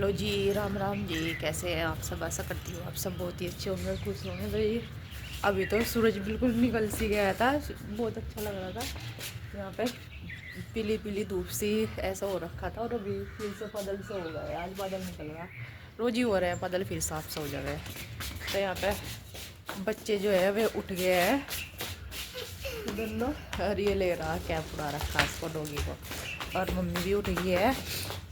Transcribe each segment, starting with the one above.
Hello जी, राम राम जी। कैसे हैं आप सब? आशा करती हूँ आप सब बहुत ही अच्छे होंगे, खुश होंगे। भाई अभी तो सूरज बिल्कुल निकल सी गया था, बहुत अच्छा लग रहा था। यहाँ पे पीली पीली धूप सी ऐसा हो रखा था, और अभी फिर से बादल से हो गया है। आज बादल निकल रहा, रोज ही हो रहा है बादल, फिर साफ सा हो जा रहा है। तो यहाँ पे बच्चे जो है वे उठ गए हैं दोनों, और ये ले रहा कैप उड़ा रखा इसको, डॉगी को। और मम्मी भी उठ गई है,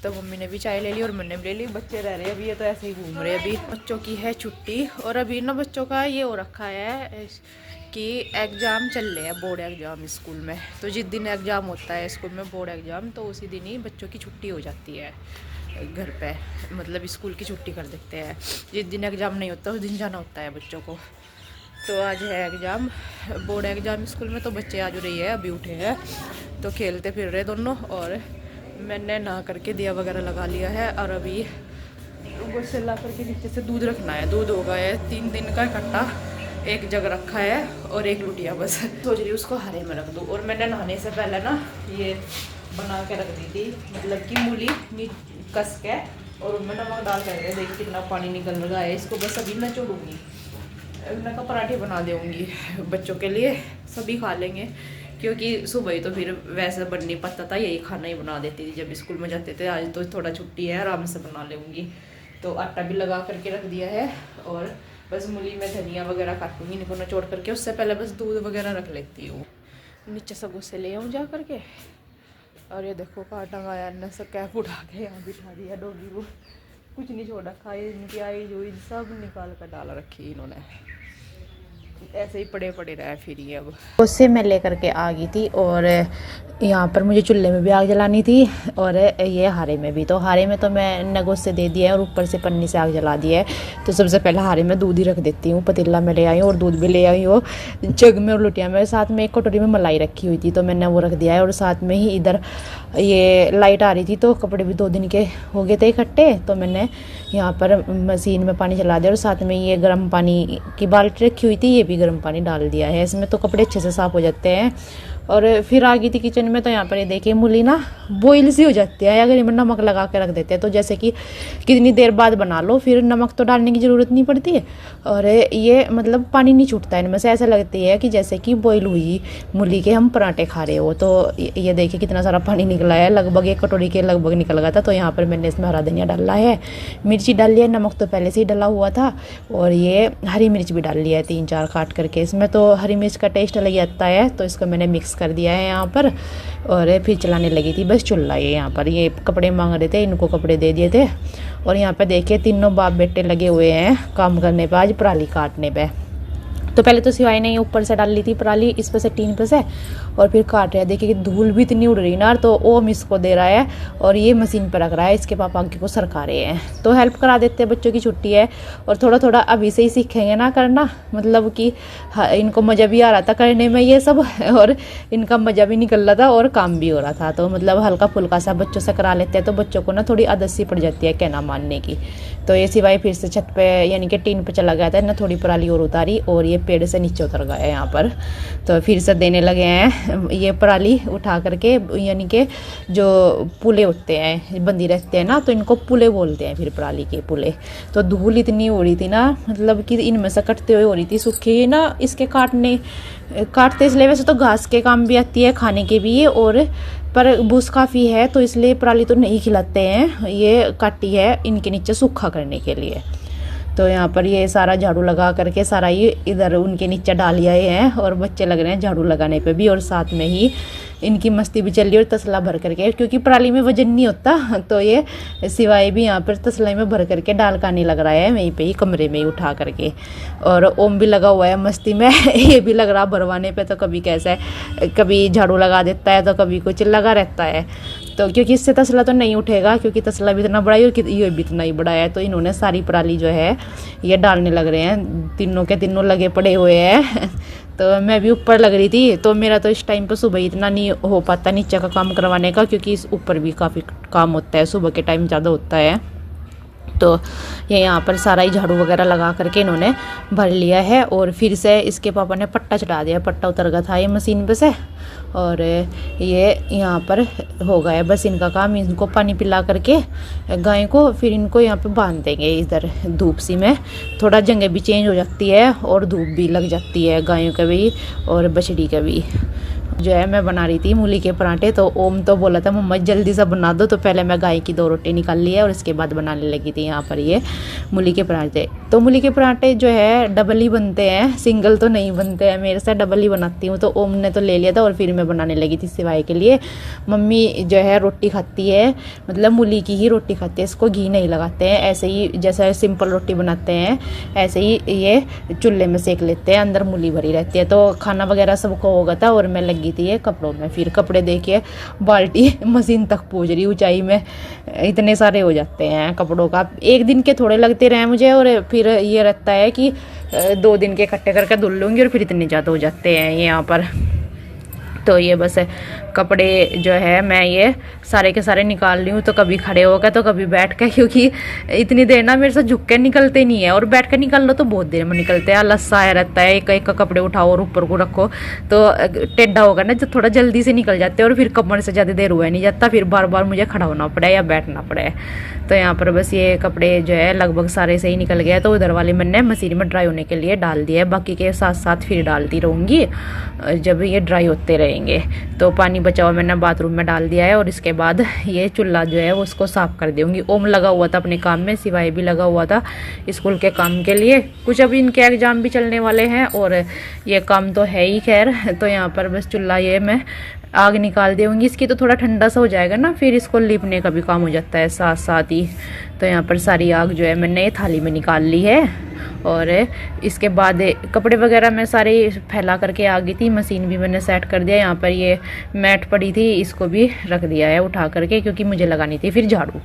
तो मम्मी ने भी चाय ले ली और मैंने भी ले ली। बच्चे रह रहे हैं अभी, ये तो ऐसे ही घूम रहे हैं। अभी बच्चों की है छुट्टी, और अभी ना बच्चों का ये हो रखा है कि एग्ज़ाम चल रहे हैं, बोर्ड एग्ज़ाम स्कूल में। तो जिस दिन एग्ज़ाम होता है स्कूल में, बोर्ड एग्ज़ाम, तो उसी दिन ही बच्चों की छुट्टी हो जाती है घर पे। मतलब स्कूल की छुट्टी कर देते हैं। जिस दिन एग्ज़ाम नहीं होता उस दिन जाना होता है बच्चों को। तो आज है एग्ज़ाम, बोर्ड एग्ज़ाम स्कूल में। तो बच्चे आज रही है, अभी उठे हैं, तो खेलते फिर रहे दोनों। और मैंने नहा करके दिया वगैरह लगा लिया है, और अभी ऊपर से ला करके नीचे से दूध रखना है। दूध होगा है 3 दिन का इकट्ठा, एक जग रखा है और एक लुटिया बस। सोच रही उसको हरे में रख दूँ। और मैंने नहाने से पहले ना ये बना के रख दी थी, मतलब कि मूली कस के, और उनमें नमक डाल कर। देखिए कितना पानी निकल रहा है। इसको बस अभी मैं छोड़ूंगी, मैं का पराठे बना दूँगी बच्चों के लिए, सभी खा लेंगे। क्योंकि सुबह ही तो फिर वैसे बन नहीं पाता था, यही खाना ही बना देती थी जब स्कूल में जाते थे। आज तो थोड़ा छुट्टी है, आराम से बना लूँगी। तो आटा भी लगा करके रख दिया है, और बस मूली में धनिया वगैरह काटूँगी, इनको निचोड़ करके। उससे पहले बस दूध वगैरह रख लेती हूँ। नीचे से गुस्से ले आऊँ जा करके। और ये देखो कहाँ टंगाया न, सब कैप उठा के यहाँ बिठा दिया डॉगी को। कुछ नहीं छोड़ रखा है, इनकी आई जो सब निकाल कर डाल रखी इन्होंने, ऐसे ही पड़े पड़े रहे फिर ये। अब उससे मैं लेकर के आ गई थी, और यहाँ पर मुझे चूल्हे में भी आग जलानी थी, और ये हारे में भी। तो हारे में तो मैं नगोज से दे दिया है, और ऊपर से पन्नी से आग जला दिया है। तो सबसे पहले हारे में दूध ही रख देती हूँ। पतीला में ले आई हूँ और दूध भी ले आई हूँ, जग में और लुटिया में। साथ में एक कटोरी में मलाई रखी हुई थी, तो मैंने वो रख दिया है। और साथ में ही इधर ये लाइट आ रही थी, तो कपड़े भी 2 दिन के हो गए थे इकट्ठे, तो मैंने यहाँ पर मशीन में पानी चला दिया। और साथ में ये गर्म पानी की बाल्टी रखी हुई थी, ये भी गर्म पानी डाल दिया है इसमें, तो कपड़े अच्छे से साफ़ हो जाते हैं। और फिर आ गई थी किचन में, तो यहाँ पर ये देखिए मूली ना बॉईल सी हो जाती है अगर इनमें नमक लगा के रख देते हैं। तो जैसे कि कितनी देर बाद बना लो, फिर नमक तो डालने की ज़रूरत नहीं पड़ती है, और ये मतलब पानी नहीं छूटता है इनमें से। ऐसा लगती है कि जैसे कि बॉईल हुई मूली के हम पराठे खा रहे हो। तो ये देखिए कितना सारा पानी निकला है, लगभग 1 कटोरी के लगभग निकल गया था। तो यहाँ पर मैंने इसमें हरा धनिया डाला है, मिर्ची डाल लिया है, नमक तो पहले से ही डला हुआ था, और ये हरी मिर्च भी डाल लिया है 3-4 काट करके। इसमें तो हरी मिर्च का टेस्ट अलग आता है, तो इसको मैंने मिक्स कर दिया है यहाँ पर। और फिर चलाने लगी थी बस चूल्हा। ये यहाँ पर ये कपड़े मांग रहे थे, इनको कपड़े दे दिए थे। और यहाँ पे देखिए तीनों बाप बेटे लगे हुए हैं काम करने पे, आज पराली काटने पे। तो पहले तो सिवाय नहीं ऊपर से डाल ली थी पराली, इस पर से टीन पर से, और फिर काट रहा है। देखिए कि धूल भी इतनी उड़ रही ना, तो ओम इसको दे रहा है, और ये मशीन पर रख रहा है। इसके पापा आगे को सरका रहे हैं, तो हेल्प करा देते हैं। बच्चों की छुट्टी है, और थोड़ा थोड़ा अभी से ही सीखेंगे ना करना, मतलब कि इनको मज़ा भी आ रहा था करने में ये सब, और इनका मज़ा भी निकल रहा था और काम भी हो रहा था। तो मतलब हल्का फुल्का सा बच्चों से करा लेते हैं, तो बच्चों को ना थोड़ी आदत सी पड़ जाती है कहना मानने की। तो ये सिवाय फिर से छत पे यानी कि टीन पे चला गया था ना, थोड़ी पराली और उतारी, और ये पेड़ से नीचे उतर गया है यहाँ पर। तो फिर से देने लगे हैं ये पराली उठा करके, यानी कि जो पुले उठते हैं बंदी रहते हैं ना, तो इनको पुले बोलते हैं, फिर पराली के पुले। तो धूल इतनी हो रही थी ना, मतलब कि इनमें से कटते हुए हो रही थी, सूखी ना इसके काटते इसलिए। वैसे तो घास के काम भी आती है, खाने के भी, और पर भूस काफ़ी है, तो इसलिए पराली तो नहीं खिलाते हैं, ये काटी है इनके नीचे सूखा करने के लिए। तो यहाँ पर ये सारा झाड़ू लगा करके सारा ये इधर उनके नीचे डाल आए हैं, और बच्चे लग रहे हैं झाड़ू लगाने पे भी, और साथ में ही इनकी मस्ती भी चल रही है। और तसला भर करके, क्योंकि पराली में वजन नहीं होता, तो ये सिवाय भी यहाँ पर तसला में भर करके डाल खाने लग रहा है, वहीं पे ही कमरे में ही उठा करके। और ओम भी लगा हुआ है मस्ती में ये भी लग रहा भरवाने पे, तो कभी कैसा है, कभी झाड़ू लगा देता है, तो कभी कुछ लगा रहता है। तो क्योंकि इससे तसला तो नहीं उठेगा, क्योंकि तसला भी इतना बड़ा है और ये भी इतना ही बड़ा है। तो इन्होंने सारी पराली जो है ये डालने लग रहे हैं, तीनों के तीनों लगे पड़े हुए हैं तो मैं भी ऊपर लग रही थी। तो मेरा तो इस टाइम पर सुबह इतना नहीं हो पाता नीचे का काम करवाने का, क्योंकि इस ऊपर भी काफ़ी काम होता है, सुबह के टाइम ज़्यादा होता है। तो ये यहाँ पर सारा ही झाड़ू वगैरह लगा करके इन्होंने भर लिया है। और फिर से इसके पापा ने पट्टा चढ़ा दिया, पट्टा उतर गया था ये मशीन पे से, और ये यहाँ पर हो गया है बस इनका काम। इनको पानी पिला करके गाय को फिर इनको यहाँ पे बांध देंगे इधर धूप सी में। थोड़ा जगह भी चेंज हो जाती है और धूप भी लग जाती है गायों के भी और बछड़ी के भी। जो है मैं बना रही थी मूली के पराठे, तो ओम तो बोला था मम्मा जल्दी से बना दो, तो पहले मैं गाय की 2 रोटी निकाल ली है और इसके बाद बनाने लगी थी यहाँ पर ये मूली के पराठे। तो मूली के पराठे जो है डबल ही बनते हैं, सिंगल तो नहीं बनते हैं, मेरे से डबल ही बनाती हूँ। तो ओम ने तो ले लिया था और फिर मैं बनाने लगी थी सिवाय के लिए। मम्मी जो है रोटी खाती है, मतलब मूली की ही रोटी खाती है, इसको घी नहीं लगाते हैं, ऐसे ही जैसे सिंपल रोटी बनाते हैं ऐसे ही ये चूल्हे में सेक लेते हैं, अंदर मूली भरी रहती है। तो खाना वगैरह सबको होगा था और मैं लगी थी ये कपड़ों में। फिर कपड़े देखिए बाल्टी मशीन तक पहुंच रही ऊंचाई में, इतने सारे हो जाते हैं कपड़ों का। एक दिन के थोड़े लगते रहे मुझे, और फिर ये रहता है कि 2 दिन के इकट्ठे करके धुल लूँगी और फिर इतने ज़्यादा हो जाते हैं ये यहाँ पर। तो ये बस कपड़े जो है मैं ये सारे के सारे निकाल रही हूँ, तो कभी खड़े होकर तो कभी बैठ कर, क्योंकि इतनी देर ना मेरे से झुक के निकलते नहीं है, और बैठ कर निकाल लो तो बहुत देर में निकलते हैं। आलस सा आया रहता है, एक एक का कपड़े उठाओ और ऊपर को रखो, तो टेढ़ा होगा ना जो थोड़ा जल्दी से निकल जाते हैं और फिर कमर से ज़्यादा देर हुआ नहीं जाता, फिर बार बार मुझे खड़ा होना पड़े या बैठना पड़े। तो यहाँ पर बस ये कपड़े जो है लगभग सारे से ही निकल गए, तो उधर वाले मैंने मशीन में ड्राई होने के लिए डाल दिया है, बाकी के साथ साथ फिर डालती रहूँगी जब ये ड्राई होते रहेंगे। तो पानी बचा हुआ मैंने बाथरूम में डाल दिया है, और इसके बाद ये चूल्हा जो है वो उसको साफ़ कर दूँगी। ओम लगा हुआ था अपने काम में, सिवाय भी लगा हुआ था स्कूल के काम के लिए, कुछ अभी इनके एग्ज़ाम भी चलने वाले हैं और ये काम तो है ही खैर। तो यहाँ पर बस चूल्हा ये मैं आग निकाल दूँगी इसकी, तो थोड़ा ठंडा सा हो जाएगा ना, फिर इसको लीपने का भी काम हो जाता है साथ साथ ही। तो यहाँ पर सारी आग जो है मैंने थाली में निकाल ली है, और इसके बाद कपड़े वगैरह मैं सारे फैला करके आ गई थी, मशीन भी मैंने सेट कर दिया। यहाँ पर ये मैट पड़ी थी, इसको भी रख दिया है उठा करके, क्योंकि मुझे लगानी थी फिर झाड़ू।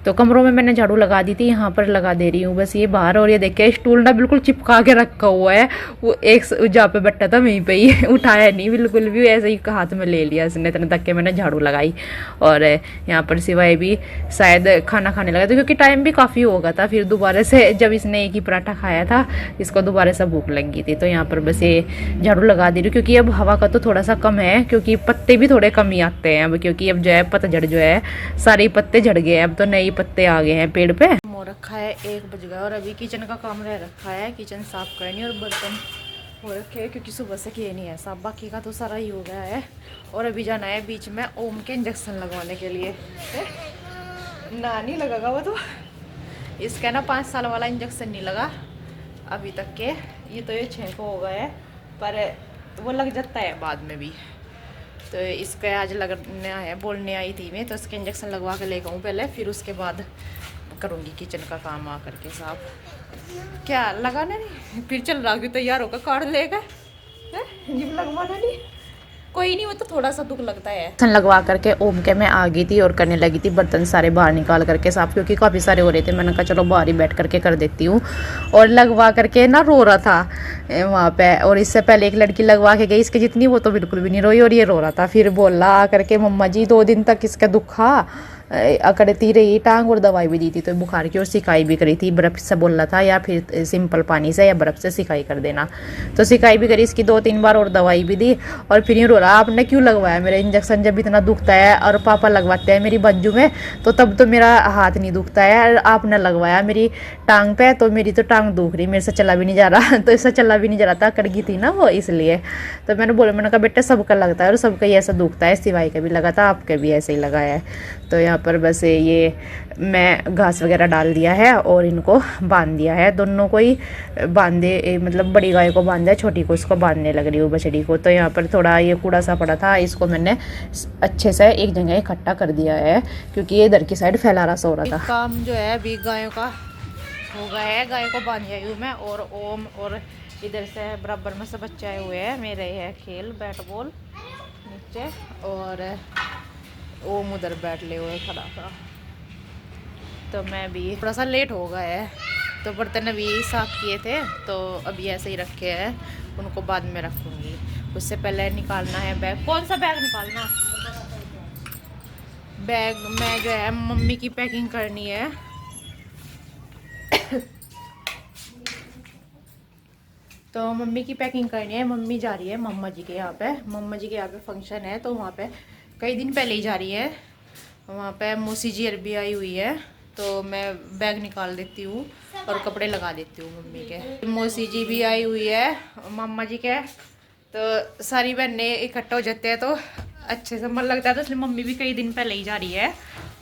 तो कमरों में मैंने झाड़ू लगा दी थी, यहाँ पर लगा दे रही हूँ बस ये बाहर। और ये देखिए स्टूल ना बिल्कुल चिपका के रखा हुआ है, वो एक जहाँ पे बैठा था वहीं पे ही उठाया नहीं बिल्कुल भी, ऐसे ही हाथ में ले लिया इसने, इतने तक के मैंने झाड़ू लगाई। और यहाँ पर सिवाय भी शायद खाना खाने लगा था, क्योंकि टाइम भी काफ़ी हो गया था, फिर दोबारा से जब इसने एक ही पराठा खाया था इसको दोबारा से भूख लगी थी। तो यहाँ पर बस ये झाड़ू लगा दे रही हूँ, क्योंकि अब हवा का तो थोड़ा सा कम है, क्योंकि पत्ते भी थोड़े कम ही आते हैं अब, क्योंकि अब जो है पतझड़ जो है सारे पत्ते झड़ गए हैं, अब तो नए पत्ते आ गए हैं पेड़ पे। हो रखा है 1 बज गया, और अभी किचन का काम रह रखा है, किचन साफ करनी और बर्तन हो रखे हैं, क्योंकि सुबह से किए नहीं है साफ, बाकी का तो सारा ही हो गया है। और अभी जाना है बीच में ओम के इंजेक्शन लगवाने के लिए। ना नहीं लगेगा वो तो, इसका ना 5 साल वाला इंजेक्शन नहीं लगा अभी तक के, ये तो ये 6 को हो गया है, पर वो लग जाता है बाद में भी। तो इसका आज लगना है, बोलने आई थी मैं, तो इसके इंजेक्शन लगवा के लेकर आऊँ पहले, फिर उसके बाद करूँगी किचन का काम आ करके साफ। क्या लगाना नहीं, फिर चल रहा क्यों तैयार होकर कार्ड लेगा, जिम लगवाना नहीं, कोई नहीं, वो तो थोड़ा सा दुख लगता है। बर्तन लगवा करके ओम के मैं आ गई थी और करने लगी थी बर्तन सारे बाहर निकाल करके साफ, क्योंकि काफ़ी सारे हो रहे थे। मैंने कहा चलो बाहर ही बैठ करके कर देती हूँ, और लगवा करके ना रो रहा था वहाँ पे। और इससे पहले एक लड़की लगवा के गई इसके जितनी, वो तो बिल्कुल भी नहीं रोई, और ये रो रहा था। फिर बोला आ करके मम्मा जी 2 दिन तक इसका दुखा अकड़ती रही टांग, और दवाई भी दी थी तो बुखार की, और सिकाई भी करी थी, बर्फ़ से बोला था या फिर सिंपल पानी से या बर्फ़ से सिकाई कर देना। तो सिकाई भी करी इसकी 2-3 बार, और दवाई भी दी। और फिर ये रो रहा आपने क्यों लगवाया मेरा इंजेक्शन जब इतना दुखता है, और पापा लगवाते हैं मेरी बाजू में, तो तब तो मेरा हाथ नहीं दुखता है, आपने लगवाया मेरी टांग पे तो मेरी तो टांग दुख रही, मेरे से चला भी नहीं जा रहा। तो इससे चला भी नहीं जा रहा था, अकड़ गई थी ना वो, इसलिए। तो मैंने बोला, मैंने कहा बेटा सबका लगता है और सबका ही ऐसा दुखता है, सिवाय का भी लगा था, आपके भी ऐसे ही लगा है। तो यहाँ पर बस ये मैं घास वगैरह डाल दिया है और इनको बांध दिया है, दोनों को ही बांधे, मतलब बड़ी गाय को बांधा है, छोटी को इसको बांधने लग रही हूँ बछड़ी को। तो यहाँ पर थोड़ा ये कूड़ा सा पड़ा था, इसको मैंने अच्छे से एक जगह इकट्ठा कर दिया है, क्योंकि ये इधर की साइड फैलारा सा हो रहा था। काम जो है अभी गायों का हो गया है, गाय को बांध आई हूँ मैं, और ओम और इधर से बराबर में से बच्चे आए हुए हैं मेरे, है खेल बैट बॉल नीचे, और ओम उधर बैठ ले हुए खड़ा था। तो मैं भी थोड़ा सा लेट हो गया है, तो बर्तन अभी साफ़ किए थे, तो अभी ऐसे ही रखे हैं, उनको बाद में रखूँगी। उससे पहले निकालना है बैग। कौन सा बैग निकालना? बैग में जो है मम्मी की पैकिंग करनी है, तो मम्मी की पैकिंग करनी है। मम्मी जा रही है मम्मा जी के यहाँ पे। मम्मा जी के यहाँ पे फंक्शन है, तो वहाँ पे कई दिन पहले ही जा रही है। वहाँ पे मौसी जी अरबी आई हुई है, तो मैं बैग निकाल देती हूँ और कपड़े लगा देती हूँ मम्मी के। मौसी जी भी आई हुई है मम्मा जी के, तो सारी बहनें इकट्ठा हो जाते हैं तो अच्छे से मन लगता है। तो इसलिए मम्मी भी कई दिन पहले ही जा रही है,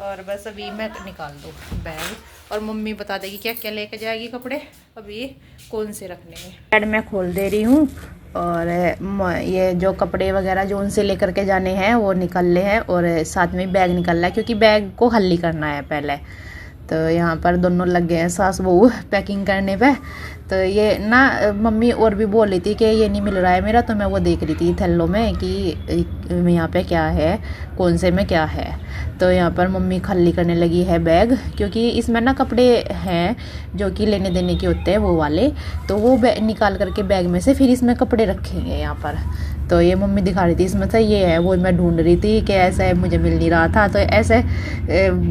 और बस अभी मैं निकाल दूँ बैग और मम्मी बता देगी क्या क्या लेके जाएगी कपड़े, अभी कौन से रखने हैं। बैग मैं खोल दे रही हूँ, और ये जो कपड़े वगैरह जो उनसे लेकर के जाने हैं वो निकल ले हैं, और साथ में बैग निकलना है क्योंकि बैग को हल्ली करना है पहले। तो यहाँ पर दोनों लग गए हैं सास बहू पैकिंग करने पे। तो ये ना मम्मी और भी बोल रही थी कि ये नहीं मिल रहा है मेरा, तो मैं वो देख रही थी थैलों में कि यहाँ पे क्या है, कौन से में क्या है। तो यहाँ पर मम्मी खाली करने लगी है बैग, क्योंकि इसमें ना कपड़े हैं जो कि लेने देने के होते हैं वो वाले, तो वो निकाल करके बैग में से फिर इसमें कपड़े रखेंगे यहाँ पर। तो ये मम्मी दिखा रही थी इसमें से ये है, वो मैं ढूंढ रही थी कि ऐसे मुझे मिल नहीं रहा था, तो ऐसे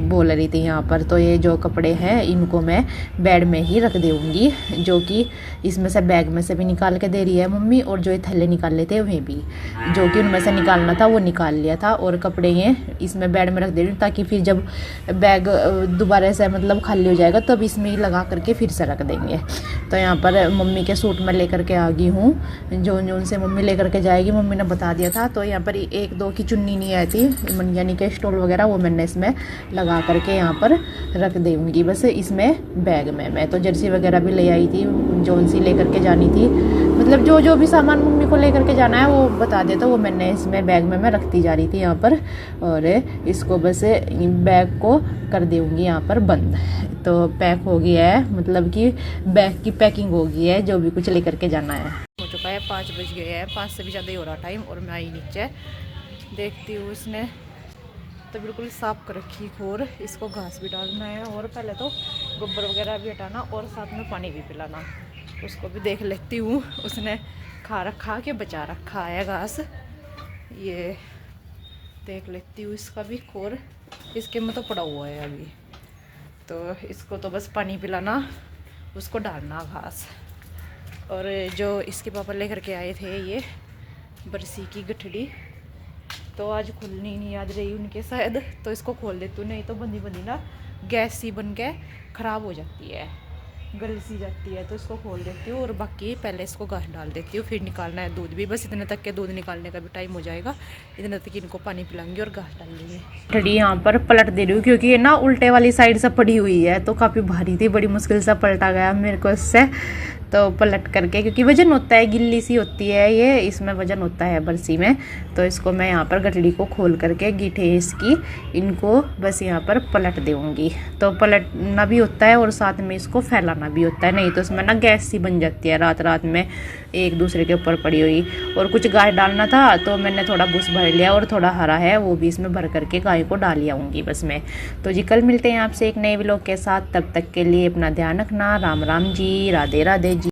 बोल रही थी यहाँ पर। तो ये जो कपड़े हैं इनको मैं बेड में ही रख दूँगी, जो कि इसमें से बैग में से भी निकाल के दे रही है मम्मी, और जो ये थैले निकाल लेते वहीं भी जो कि उनमें से निकालना था वो निकाल लिया था, और कपड़े ये इसमें बेड में रख दे रही हूँ ताकि फिर जब बैग दोबारा से मतलब खाली हो जाएगा तब इसमें ही लगा करके फिर से रख देंगे। तो यहाँ पर मम्मी के सूट में लेकर के आ गई हूँ, जो उनसे मम्मी लेकर के जाएगी, मम्मी ने बता दिया था। तो यहाँ पर एक दो की चुन्नी नहीं आई थी, यानी कि स्टोल वगैरह, वो मैंने इसमें लगा करके यहाँ पर रख दूँगी बस इसमें बैग में। मैं तो जर्सी वगैरह भी ले आई थी, जो उनसे लेकर के जानी थी, मतलब जो भी सामान मम्मी को लेकर के जाना है वो बता दे, तो वो मैंने इसमें बैग में मैं रखती जा रही थी यहाँ पर। और इसको बस बैग को कर दूँगी यहाँ पर बंद। तो पैक हो गया है, मतलब कि बैग की पैकिंग हो गई है, जो भी कुछ लेकर के जाना है। हो चुका है 5 बज गए हैं, 5 से भी ज़्यादा ही हो रहा टाइम, और मैं आई नीचे देखती हूँ इसने तो बिल्कुल साफ कर रखी खोर। इसको घास भी डालना है, और पहले तो गोबर वगैरह भी हटाना, और साथ में पानी भी पिलाना। उसको भी देख लेती हूँ, उसने खा रखा के बचा रखा है घास, ये देख लेती हूँ। इसका भी खोर इसके में तो पड़ा हुआ है अभी, तो इसको तो बस पानी पिलाना, उसको डालना घास। और जो इसके पापा लेकर के आए थे ये बरसी की गठड़ी, तो आज खुलनी नहीं याद रही उनके शायद, तो इसको खोल देती हूँ, नहीं तो बंदी बंदी ना गैस सी बन के ख़राब हो जाती है, गल सी जाती है। तो इसको खोल देती हूँ, और बाकी पहले इसको घास डाल देती हूँ, फिर निकालना है दूध भी। बस इतने तक के दूध निकालने का भी टाइम हो जाएगा, इतने तक इनको पानी पिलाऊंगी और घास डाल देंगे। गठड़ी यहाँ पर पलट दे रही हूँ, क्योंकि ये ना उल्टे वाली साइड से पड़ी हुई है, तो काफ़ी भारी थी, बड़ी मुश्किल से पलटा गया मेरे को इससे। तो पलट करके, क्योंकि वजन होता है, गिल्ली सी होती है ये, इसमें वजन होता है बरसी में। तो इसको मैं यहाँ पर गठड़ी को खोल करके गीठे इसकी इनको बस यहाँ पर पलट दूँगी। तो पलटना भी होता है और साथ में इसको फैलाना भी होता है, नहीं तो इसमें ना गैस सी बन जाती है रात रात में एक दूसरे के ऊपर पड़ी हुई। और कुछ गाय डालना था, तो मैंने थोड़ा भूस भर लिया, और थोड़ा हरा है वो भी इसमें भर करके गाय को डाल आऊँगी बस मैं। तो जी कल मिलते हैं आपसे एक नए व्लॉग के साथ, तब तक के लिए अपना ध्यान रखना। राम राम जी, राधे राधे जी।